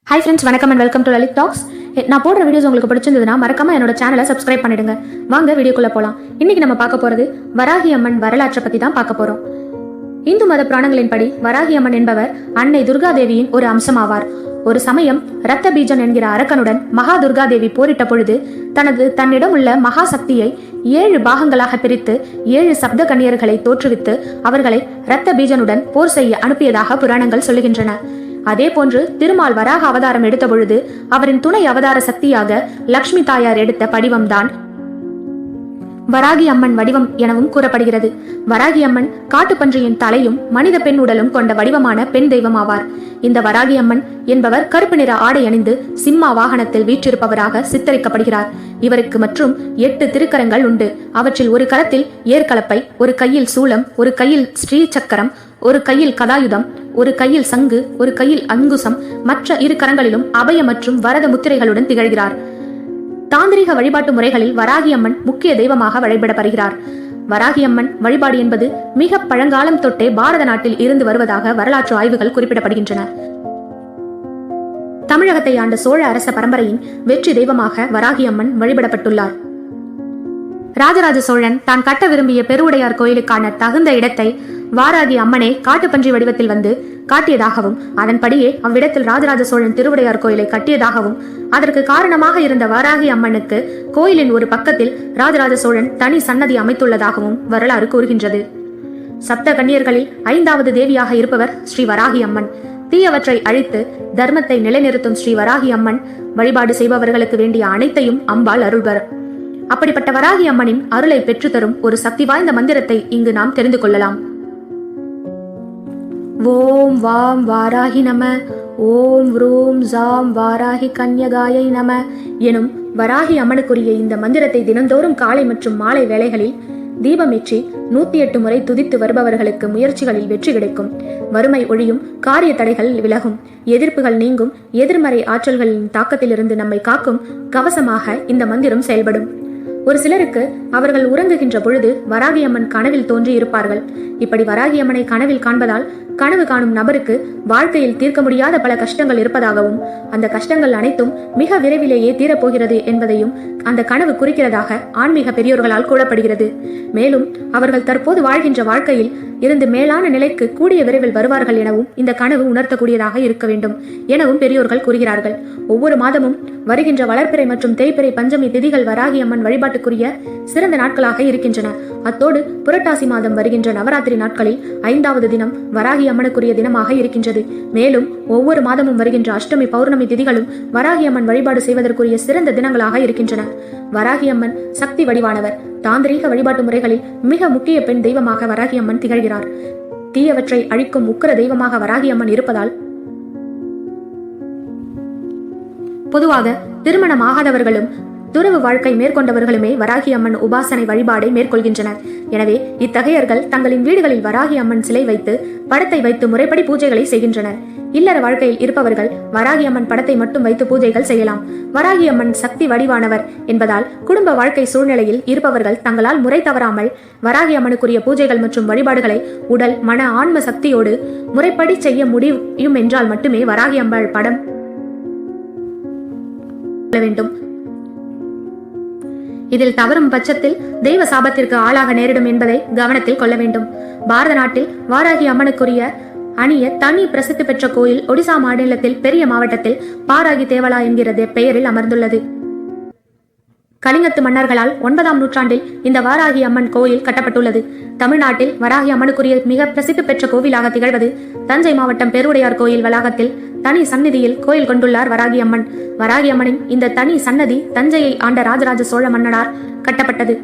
Hi friends, வணக்கம் and welcome to Lalith talks. நான் போடுற வீடியோஸ் உங்களுக்கு பிடிச்சிருந்ததுன்னா மறக்காம என்னோட சேனலை சப்ஸ்கிரைப் பண்ணிடுங்க. வாங்க வீடியோக்குள்ள போலாம். இன்னைக்கு நம்ம பார்க்க போறது வராகி அம்மன் வரலாற்றை பத்தி தான் பார்க்க போறோம். இந்து மத புராணங்களின்படி வராகி அம்மன் என்பவர் அன்னை துர்கா தேவியின் ஒரு அம்சமாவார். ஒரு சமயம் ரத்த பீஜன் என்கிற அரக்கனுடன் மகா துர்கா தேவி போரிட்ட பொழுது தன்னிடம் உள்ள மகா சக்தியை 7 பாகங்களாக பிரித்து 7 சப்த கன்னியர்களை தோற்றுவித்து அவர்களை ரத்த பீஜனுடன் போர் செய்ய அனுப்பியதாக புராணங்கள் சொல்லுகின்றன. அதே போன்று திருமால் வராக அவதாரம் எடுத்த பொழுது அவரின் துணை அவதார சக்தியாக லக்ஷ்மி தாயார் எடுத்த படிவம்தான் வராகி அம்மன் வடிவம் எனவும் கூறப்படுகிறது. வராகி அம்மன் காட்டுப்பன்றியின் தலையும் மனித பெண் உடலும் கொண்ட வடிவமான பெண் தெய்வம் ஆவார். இந்த வராகி அம்மன் என்பவர் கருப்பு நிற ஆடை அணிந்து சிம்மா வாகனத்தில் வீற்றிருப்பவராக சித்தரிக்கப்படுகிறார். இவருக்கு மற்றும் 8 திருக்கரங்கள் உண்டு. அவற்றில் ஒரு கரத்தில் ஏற்கலப்பை, ஒரு கையில் சூலம், ஒரு கையில் ஸ்ரீ சக்கரம், ஒரு கையில் கதாயுதம், ஒரு கையில் சங்கு, ஒரு கையில் அங்குசம், மற்ற 2 கரங்களிலும் அபய மற்றும் வரத முத்திரைகளுடன் திகழ்கிறார். தாந்திரிக வழிபாட்டு முறைகளில் வராகி அம்மன் முக்கிய தெய்வமாக வழிபடப்படுகிறார். வராகி அம்மன் வழிபாடு என்பது மிக பழங்காலம் தொட்டே பாரத நாட்டில் இருந்து வருவதாக வரலாற்று ஆய்வுகள் குறிப்பிடப்படுகின்றன. தமிழகத்தை ஆண்ட சோழ அரச பரம்பரையின் வெற்றி தெய்வமாக வராகி அம்மன் வழிபடப்பட்டுள்ளார். ராஜராஜ சோழன் தான் கட்ட விரும்பிய பெருவுடையார் கோயிலுக்கான தகுந்த இடத்தை வாராகி அம்மனே காட்டுப்பன்றி வடிவத்தில் வந்து காட்டியதாகவும் அதன்படியே அவ்விடத்தில் ராஜராஜ சோழன் திருவுடையார் கோயிலை கட்டியதாகவும் அதற்கு காரணமாக இருந்த வாராகி அம்மனுக்கு கோயிலின் ஒரு பக்கத்தில் ராஜராஜ சோழன் தனி சன்னதி அமைத்துள்ளதாகவும் வரலாறு கூறுகின்றது. சப்த கன்னியர்களில் 5வது தேவியாக இருப்பவர் ஸ்ரீ வராகி அம்மன். தீயவற்றை அழித்து தர்மத்தை நிலைநிறுத்தும் ஸ்ரீ வராகி அம்மன் வழிபாடு செய்பவர்களுக்கு வேண்டிய அனைத்தையும் அம்பாள் அருள்வர். அப்படிப்பட்ட வராகி அம்மனின் அருளை பெற்றுத்தரும் ஒரு சக்தி வாய்ந்த மந்திரத்தை இங்கு நாம் தெரிந்து கொள்ளலாம். ஓம் வாம் வாராகி நம, ஓம் ரூம் ஜாம் வாராகி கன்யகாயை நம எனும் வராகி அம்மனுக்குரிய இந்த மந்திரத்தை தினந்தோறும் காலை மற்றும் மாலை வேளைகளில் தீபமேற்றி 108 முறை துதித்து வருபவர்களுக்கு முயற்சிகளில் வெற்றி கிடைக்கும். வறுமை ஒழியும், காரிய தடைகள் விலகும், எதிர்ப்புகள் நீங்கும், எதிர்மறை ஆற்றல்களின் தாக்கத்திலிருந்து நம்மை காக்கும் கவசமாக இந்த மந்திரம் செயல்படும். ஒரு சிலருக்கு அவர்கள் உறங்குகின்ற பொழுது வராகி அம்மன் கனவில் தோன்றி இருப்பார்கள். இப்படி வராகி அம்மனை கனவில் காண்பதால் கனவு காணும் நபருக்கு வாழ்க்கையில் தீர்க்க முடியாத பல கஷ்டங்கள் இருப்பதாகவும் அந்த கஷ்டங்கள் அனைத்தும் மிக விரைவிலேயே தீரப்போகிறது என்பதையும் அந்த கனவு குறிக்கிறதாக ஆன்மீக பெரியோர்களால் கூறப்படுகிறது. மேலும் அவர்கள் தற்போது வாழ்கின்ற வாழ்க்கையில் இருந்து மேலான நிலைக்கு கூடிய விரைவில் வருவார்கள் எனவும் இந்த கனவு உணர்த்தக்கூடியதாக இருக்க வேண்டும் எனவும் பெரியோர்கள் கூறுகிறார்கள். ஒவ்வொரு மாதமும் வருகின்ற வளர்ப்பிறை மற்றும் தேய்பிறை பஞ்சமி திதிகள் வராகி அம்மன் வழிபாட்டுக்குரிய சிறந்த நாட்களாக இருக்கின்றன. அத்தோடு புரட்டாசி மாதம் வருகின்ற நவராத்திரி நாட்களில் 5வது தினம் வராகி அம்மனுக்குரிய தினமாக இருக்கின்றது. மேலும் ஒவ்வொரு மாதமும் வருகின்ற அஷ்டமி பௌர்ணமி திதிகளும் வராகி அம்மன் வழிபாடு செய்வதற்குரிய சிறந்த தினங்களாக இருக்கின்றன. வராகி அம்மன் சக்தி வடிவானவர். தாந்திரீக வழிபாட்டு முறைகளில் மிக முக்கிய பெண் தெய்வமாக வராகி அம்மன் திகழ்கிறார். தீயவற்றை அழிக்கும் உக்கிர தெய்வமாக வராகி அம்மன் இருப்பதால் பொதுவாக திருமணம் ஆகாதவர்களும் துறவு வாழ்க்கை மேற்கொண்டவர்களுமே வராகி அம்மன் உபாசனை வழிபாடை மேற்கொள்கின்றனர். எனவே இத்தகையர்கள் தங்களின் வீடுகளில் வராகி அம்மன் சிலை வைத்து படத்தை வைத்து முறைப்படி பூஜைகளை செய்கின்றனர். இல்லற வாழ்க்கையில் இருப்பவர்கள் வராகி அம்மன் படத்தை மட்டும் வைத்து பூஜைகள் செய்யலாம். வராகி அம்மன் சக்தி வடிவானவர் என்பதால் குடும்ப வாழ்க்கை சூழ்நிலையில் இருப்பவர்கள் தங்களால் முறை தவறாமல் வராகி அம்மனுக்குரிய பூஜைகள் மற்றும் வழிபாடுகளை உடல் மன ஆன்ம சக்தியோடு முறைப்படி செய்ய முடியும் என்றால் மட்டுமே வராகி அம்பாள் படம் வேண்டும். இதில் தவறும் பட்சத்தில் தெய்வ சாபத்திற்கு ஆளாக நேரிடும் என்பதை கவனத்தில் கொள்ள வேண்டும். பாரத நாட்டில் வாராகி அம்மனுக்குரிய அணிய தனி பிரசித்தி பெற்ற கோயில் ஒடிசா மாநிலத்தில் பெரிய மாவட்டத்தில் பாராகி தேவலா என்கிற பெயரில் அமர்ந்துள்ளது. கலிங்கத்து மன்னர்களால் 9ஆம் நூற்றாண்டில் இந்த வாராகி அம்மன் கோயில் கட்டப்பட்டுள்ளது. தமிழ்நாட்டில் வராகி அம்மனுக்குரிய மிக பிரசித்தி பெற்ற கோவிலாக திகழ்வது தஞ்சை மாவட்டம் பெருவுடையார் கோயில் வளாகத்தில் தனி சந்நிதியில் கோயில் கொண்டுள்ளார் வராகி அம்மன். வராகி அம்மனின் இந்த தனி சன்னதி தஞ்சையை ஆண்ட ராஜராஜ சோழ மன்னனார் கட்டப்பட்டது.